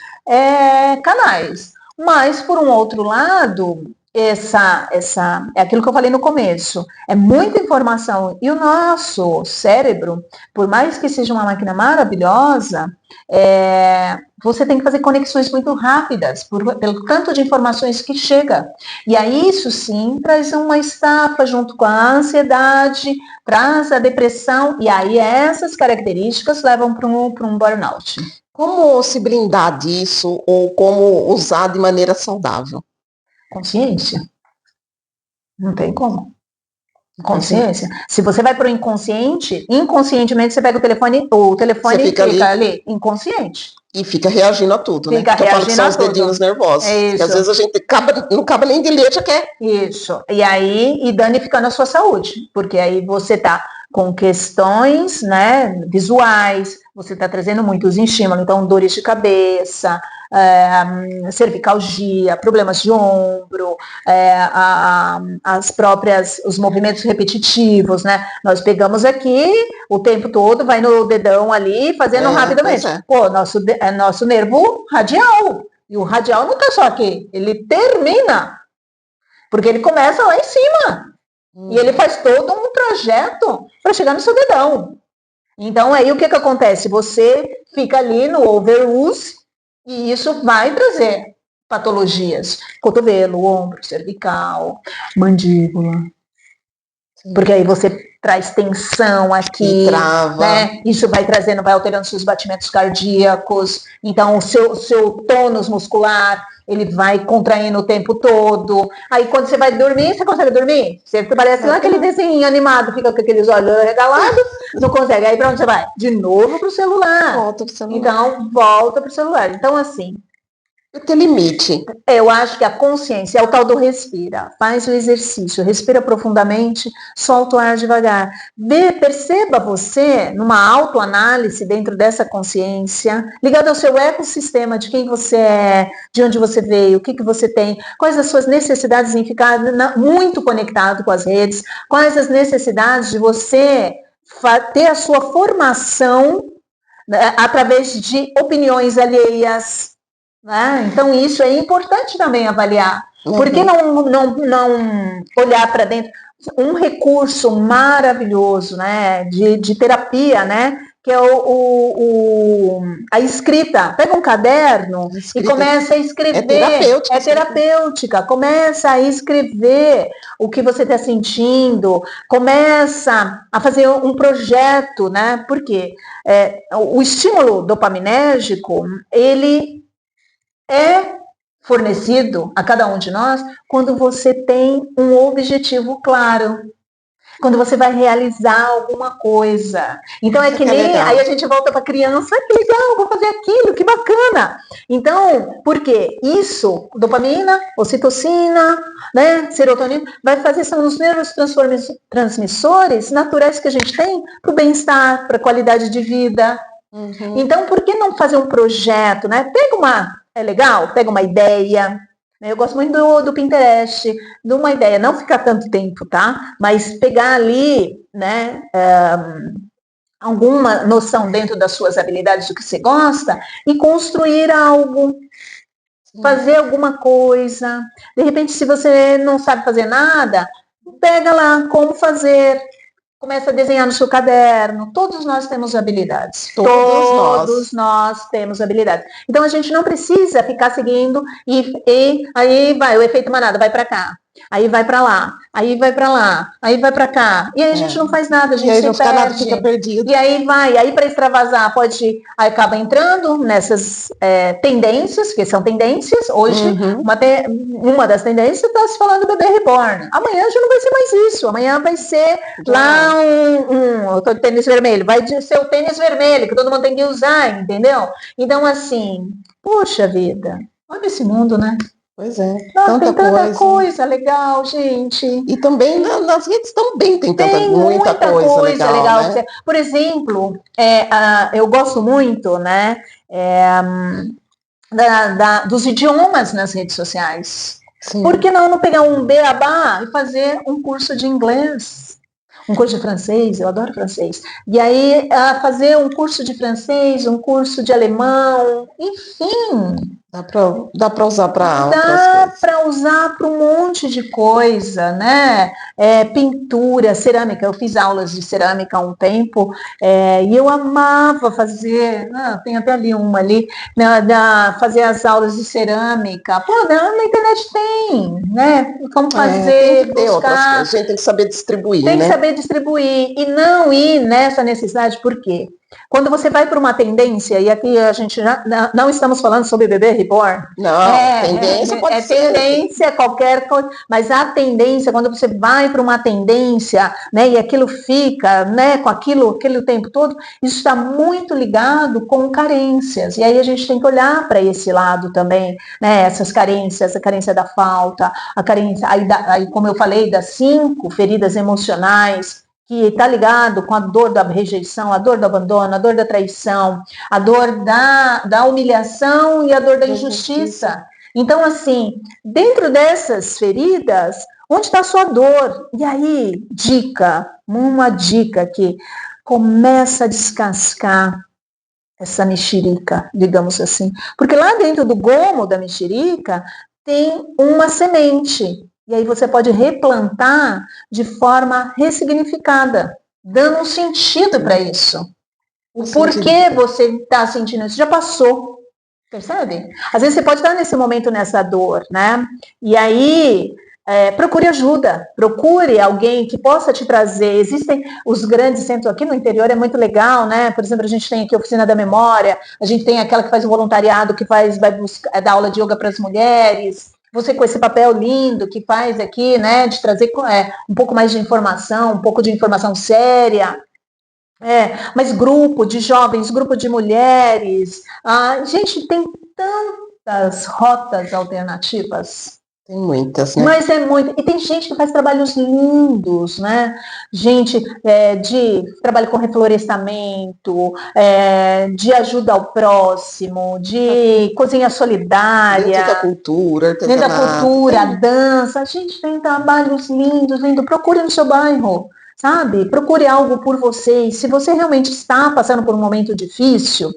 canais. Mas, por um outro lado, é aquilo que eu falei no começo, é muita informação, e o nosso cérebro, por mais que seja uma máquina maravilhosa, você tem que fazer conexões muito rápidas, pelo tanto de informações que chega, e aí isso sim traz uma estafa junto com a ansiedade, traz a depressão, e aí essas características levam para um burnout. Como se blindar disso, ou como usar de maneira saudável? Consciência. Não tem como. Consciência. Se você vai para o inconsciente, inconscientemente você pega o telefone fica ali inconsciente. E fica reagindo a tudo, né? Fica reagindo que são os dedinhos nervosos. Isso. Que às vezes a gente não acaba nem de ler, já quer. Isso. E aí, danificando a sua saúde. Porque aí você tá com questões, né, visuais, você está trazendo muitos estímulos, então dores de cabeça, cervicalgia, problemas de ombro, os movimentos repetitivos, né? Nós pegamos aqui o tempo todo, vai no dedão ali, fazendo rapidamente. Pô, nosso nervo radial. E o radial não está só aqui, ele termina. Porque ele começa lá em cima. E ele faz todo um trajeto para chegar no seu dedão. Então, aí o que acontece? Você fica ali no overuse e isso vai trazer patologias. Cotovelo, ombro, cervical, mandíbula. Sim. Porque aí você traz tensão aqui, né? Isso vai trazendo, vai alterando seus batimentos cardíacos. Então, o seu tônus muscular, ele vai contraindo o tempo todo. Aí, quando você vai dormir, você consegue dormir? Você parece lá aquele desenho animado, fica com aqueles olhos regalados, não consegue. Aí, para onde você vai? De novo para o celular. Volta pro celular. Então, volta para o celular. Então, assim... Tem limite. Eu acho que a consciência é o tal do respira. Faz o exercício, respira profundamente, solta o ar devagar. Perceba você numa autoanálise dentro dessa consciência, ligada ao seu ecossistema, de quem você é, de onde você veio, o que você tem, quais as suas necessidades em ficar muito conectado com as redes, quais as necessidades de você ter a sua formação, né, através de opiniões alheias. Né? Então, isso é importante também avaliar. Por que não olhar para dentro? Um recurso maravilhoso, né, de terapia, né, que é a escrita. Pega um caderno e começa a escrever. É terapêutica. Começa a escrever o que você está sentindo. Começa a fazer um projeto, né? Porque o estímulo dopaminérgico, ele é fornecido a cada um de nós quando você tem um objetivo claro, quando você vai realizar alguma coisa. Então é que nem, aí a gente volta para a criança, que legal, vou fazer aquilo, que bacana. Então, por quê? Isso, dopamina, ocitocina, né, serotonina, vai fazer, são os neurotransmissores naturais que a gente tem para o bem-estar, para a qualidade de vida. Uhum. Então, por que não fazer um projeto, né? Pega uma ideia. Eu gosto muito do Pinterest, de uma ideia, não ficar tanto tempo, tá? Mas pegar ali, né, alguma noção dentro das suas habilidades do que você gosta e construir algo, fazer alguma coisa. De repente, se você não sabe fazer nada, pega lá como fazer. Começa a desenhar no seu caderno. Todos nós temos habilidades. Todos nós temos habilidades. Então, a gente não precisa ficar seguindo e aí vai, o efeito manada, vai para cá. Aí vai para lá, aí vai para lá, aí vai para cá. E aí a gente não faz nada, a gente se perde. Fica perdido. E aí vai, aí para extravasar, aí acaba entrando nessas tendências, que são tendências. Hoje, uma das tendências está se falando do bebê reborn. Amanhã já não vai ser mais isso. Amanhã vai ser lá eu tô de tênis vermelho. Vai ser o tênis vermelho, que todo mundo tem que usar, entendeu? Então, assim, poxa vida, olha esse mundo, né? Pois é. Nossa, tem tanta coisa legal, gente. E também nas redes também tem muita coisa legal, né? Por exemplo, eu gosto muito, né, dos idiomas nas redes sociais. Sim. Por que não pegar um beabá e fazer um curso de inglês? Um curso de francês, eu adoro francês. E aí, fazer um curso de francês, um curso de alemão, enfim. Dá para usar para outras Dá coisas. para usar para um monte de coisa, né? Pintura, cerâmica. Eu fiz aulas de cerâmica há um tempo e eu amava fazer. Tem até ali uma ali, fazer as aulas de cerâmica. Pô, na internet tem, né? Como Tem fazer, que ter outras buscar. coisas. A gente tem que saber distribuir, Tem que né? saber distribuir e não ir nessa necessidade, por quê? Quando você vai para uma tendência, e aqui a gente já não estamos falando sobre bebê reborn. Não, tendência pode ser. Tendência, qualquer coisa, mas a tendência, quando você vai para uma tendência, né, e aquilo fica, né, com aquele o tempo todo, isso está muito ligado com carências, e aí a gente tem que olhar para esse lado também, né, essas carências, a carência da falta, a carência, aí como eu falei, das 5 feridas emocionais, que está ligado com a dor da rejeição, a dor do abandono, a dor da traição, a dor da humilhação e a dor da injustiça. Então, assim, dentro dessas feridas, onde está a sua dor? E aí, uma dica aqui, começa a descascar essa mexerica, digamos assim. Porque lá dentro do gomo da mexerica tem uma semente. E aí você pode replantar de forma ressignificada, dando um sentido para isso. O porquê você está sentindo isso já passou, percebe? Às vezes você pode estar nesse momento, nessa dor, né? E aí procure ajuda, procure alguém que possa te trazer. Existem os grandes centros aqui no interior, é muito legal, né? Por exemplo, a gente tem aqui a Oficina da Memória, a gente tem aquela que faz o voluntariado, que vai buscar, dar aula de yoga para as mulheres. Você com esse papel lindo que faz aqui, né, de trazer um pouco mais de informação, um pouco de informação séria. Mas grupo de jovens, grupo de mulheres. Gente, tem tantas rotas alternativas. Tem muitas, né? Mas é muito. E tem gente que faz trabalhos lindos, né? Gente de trabalho com reflorestamento, de ajuda ao próximo, de cozinha solidária. Dentro da cultura, artesanato. Dentro da cultura, dança. A gente tem trabalhos lindos. Procure no seu bairro. Sabe? Procure algo por você. E se você realmente está passando por um momento difícil,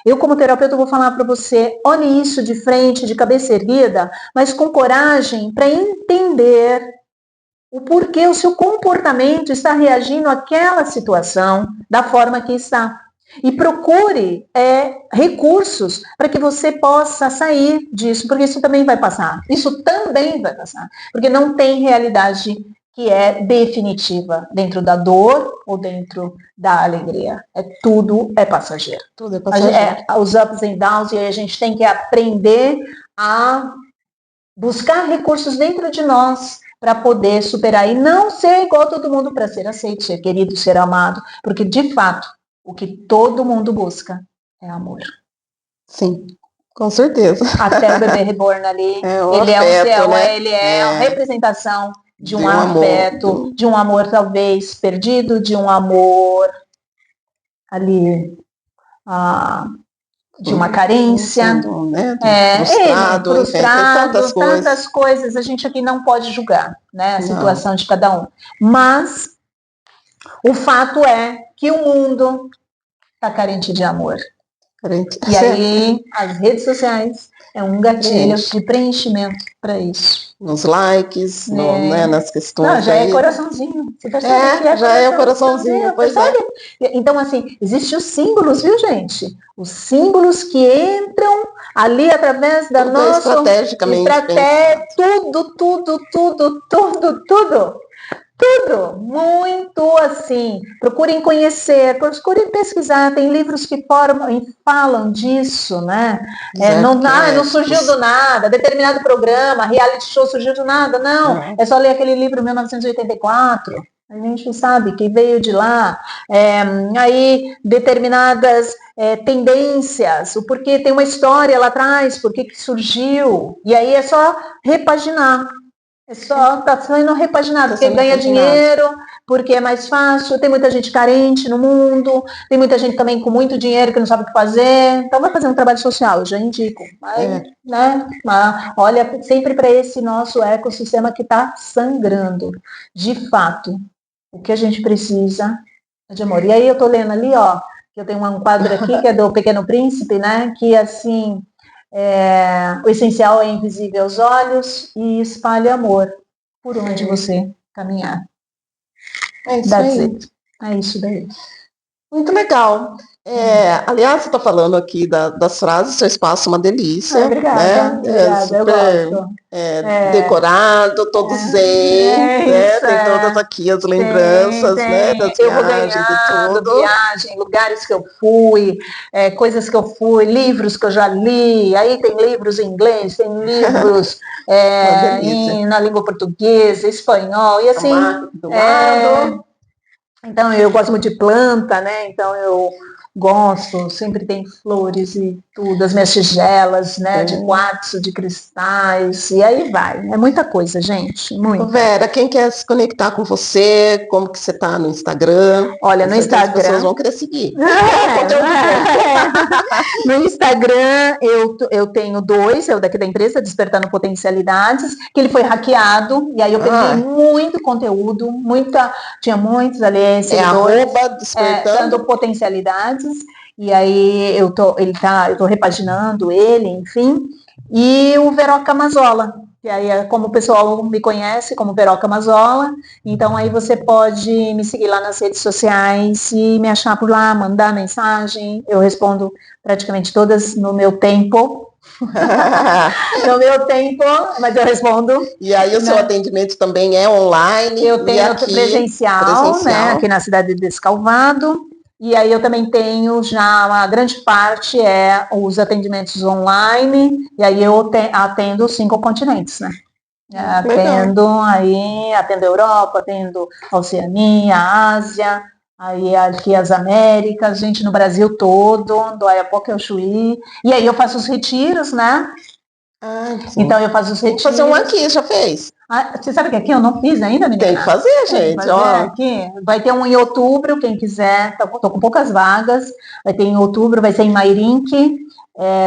eu como terapeuta vou falar para você, olhe isso de frente, de cabeça erguida, mas com coragem para entender o porquê o seu comportamento está reagindo àquela situação da forma que está. E procure recursos para que você possa sair disso, porque isso também vai passar. Isso também vai passar. Porque não tem realidade que é definitiva dentro da dor ou dentro da alegria. Tudo é passageiro. Tudo é passageiro. Os ups and downs, e aí a gente tem que aprender a buscar recursos dentro de nós para poder superar e não ser igual a todo mundo para ser aceito, ser querido, ser amado, porque de fato o que todo mundo busca é amor. Sim, com certeza. Até o bebê reborn ali, ele é a representação de um afeto, de um amor talvez perdido, de um amor ali, de uma carência, frustrado, tantas coisas. A gente aqui não pode julgar, né, a situação de cada um. Mas o fato é que o mundo está carente de amor. E aí, as redes sociais é um gatilho de preenchimento para isso. Nos likes, nas questões. Não, já é coraçãozinho. Você percebe que já é o coraçãozinho. Então, assim, existem os símbolos, viu, gente? Os símbolos que entram ali através da nossa estratégia. Tudo, muito assim. Procurem conhecer, procurem pesquisar. Tem livros que falam disso, né? Não surgiu do nada. Determinado programa, reality show surgiu do nada. Não, é só ler aquele livro 1984. A gente sabe que veio de lá. Aí, determinadas tendências, o porquê tem uma história lá atrás, por que surgiu. E aí é só repaginar. Está sendo repaginado, porque ganha dinheiro, porque é mais fácil, tem muita gente carente no mundo, tem muita gente também com muito dinheiro que não sabe o que fazer, então vai fazer um trabalho social, eu já indico. Mas olha sempre para esse nosso ecossistema que está sangrando. De fato, o que a gente precisa é de amor. E aí eu estou lendo ali, que eu tenho um quadro aqui, que é do Pequeno Príncipe, né, que assim... O essencial é invisível aos olhos e espalhe amor por onde você caminhar. É isso aí. É isso daí. Muito legal. Aliás, você está falando aqui das frases, seu espaço é uma delícia. Obrigada, né? obrigada, Super eu gosto. decorado, todo zen, né? Tem todas aqui as lembranças, né? Das eu vou viagens e tudo. viagem, lugares que eu fui, coisas que eu fui, livros que eu já li, aí tem livros em inglês, tem livros na língua portuguesa, espanhol, e assim. Do lado. Então, eu gosto muito de planta, né? Então, eu gosto, sempre tem flores e tudo, as minhas tigelas, né? De quartzo, de cristais, e aí vai. É muita coisa, gente, muita. Vera, quem quer se conectar com você, como que você tá no Instagram? Olha, no Instagram... As pessoas vão querer seguir. No Instagram, eu tenho 2, eu daqui da empresa, Despertando Potencialidades, que ele foi hackeado, e aí eu perdi muito conteúdo, tinha muitos ali, seguidores. Despertando Potencialidades, e aí eu tô repaginando ele, enfim, e o Veroca Mazola, que aí é como o pessoal me conhece, como Veroca Mazola, então aí você pode me seguir lá nas redes sociais e me achar por lá, mandar mensagem, eu respondo praticamente todas no meu tempo, mas eu respondo. E aí o seu atendimento também é online? Eu tenho presencial, né, aqui na cidade de Descalvado, e aí eu também tenho já uma grande parte os atendimentos online, e aí eu atendo 5 continentes, né? Atendo a Europa, atendo a Oceania, a Ásia, aí aqui as Américas, gente no Brasil todo, do Oiapoque ao Chuí, e aí eu faço os retiros, né? Então eu faço os retiros. Vou fazer um aqui, já fez? Você sabe que aqui eu não fiz ainda, menina? Tem que fazer, gente. Aqui. Vai ter um em outubro, quem quiser. Tô com poucas vagas. Vai ter em outubro, vai ser em Mairinque,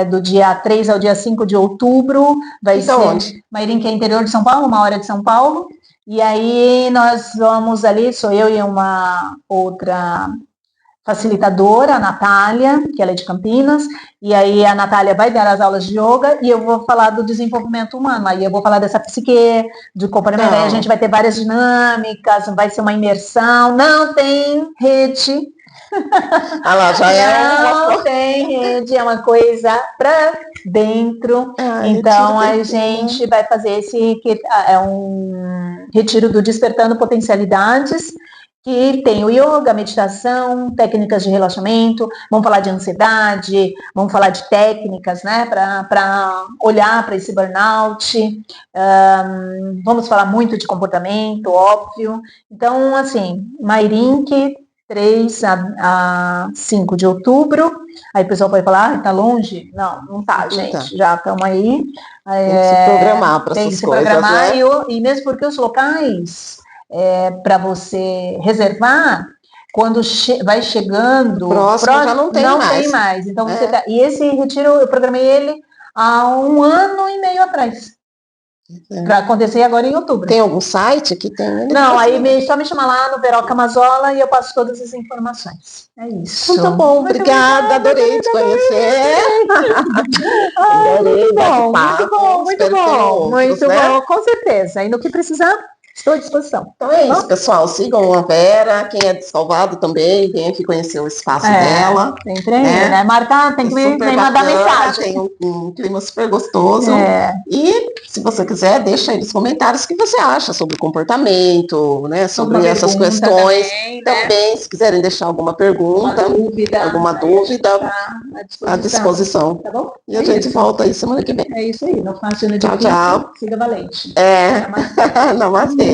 do dia 3 ao dia 5 de outubro. Vai ser onde? Mairinque é interior de São Paulo, 1 hora de São Paulo. E aí nós vamos ali, sou eu e uma outra facilitadora, a Natália, que ela é de Campinas, e aí a Natália vai dar as aulas de yoga e eu vou falar do desenvolvimento humano, aí eu vou falar dessa psique, de comportamento, aí a gente vai ter várias dinâmicas, vai ser uma imersão, não tem rede. Não tem rede, é uma coisa para dentro, então a gente vai fazer esse, que é um retiro do Despertando Potencialidades, que tem o yoga, meditação, técnicas de relaxamento, vamos falar de ansiedade, vamos falar de técnicas, né, para olhar para esse burnout, vamos falar muito de comportamento, óbvio. Então, assim, Mairinque, 3 a 5 de outubro, aí o pessoal pode falar, tá longe? Não tá, gente, já estamos aí. Tem que se programar para essas coisas, programar, né? E mesmo porque os locais... para você reservar, quando vai chegando próximo já não tem mais. Então e esse retiro eu programei ele há 1 ano e meio atrás. Para acontecer agora em outubro. Tem algum site que tem? Não, aí só me chama lá no Veroca Mazola e eu passo todas as informações. É isso. Muito bom, obrigada, adorei te conhecer. Adorei, muito bom, com certeza. E no que precisar, estou à disposição. Então é isso, pessoal. Sigam a Vera. Quem é de Salvado também, vem aqui conhecer o espaço dela. Sempre, né? Marcar, tem que me mandar mensagem. Tem um clima super gostoso. E se você quiser, deixa aí nos comentários o que você acha sobre o comportamento, né? Sobre essas questões. Também, se quiserem deixar alguma pergunta, alguma dúvida, à disposição. Tá bom? E a gente volta aí semana que vem. É isso aí. Não faça no dia tchau. Siga valente. Namastê.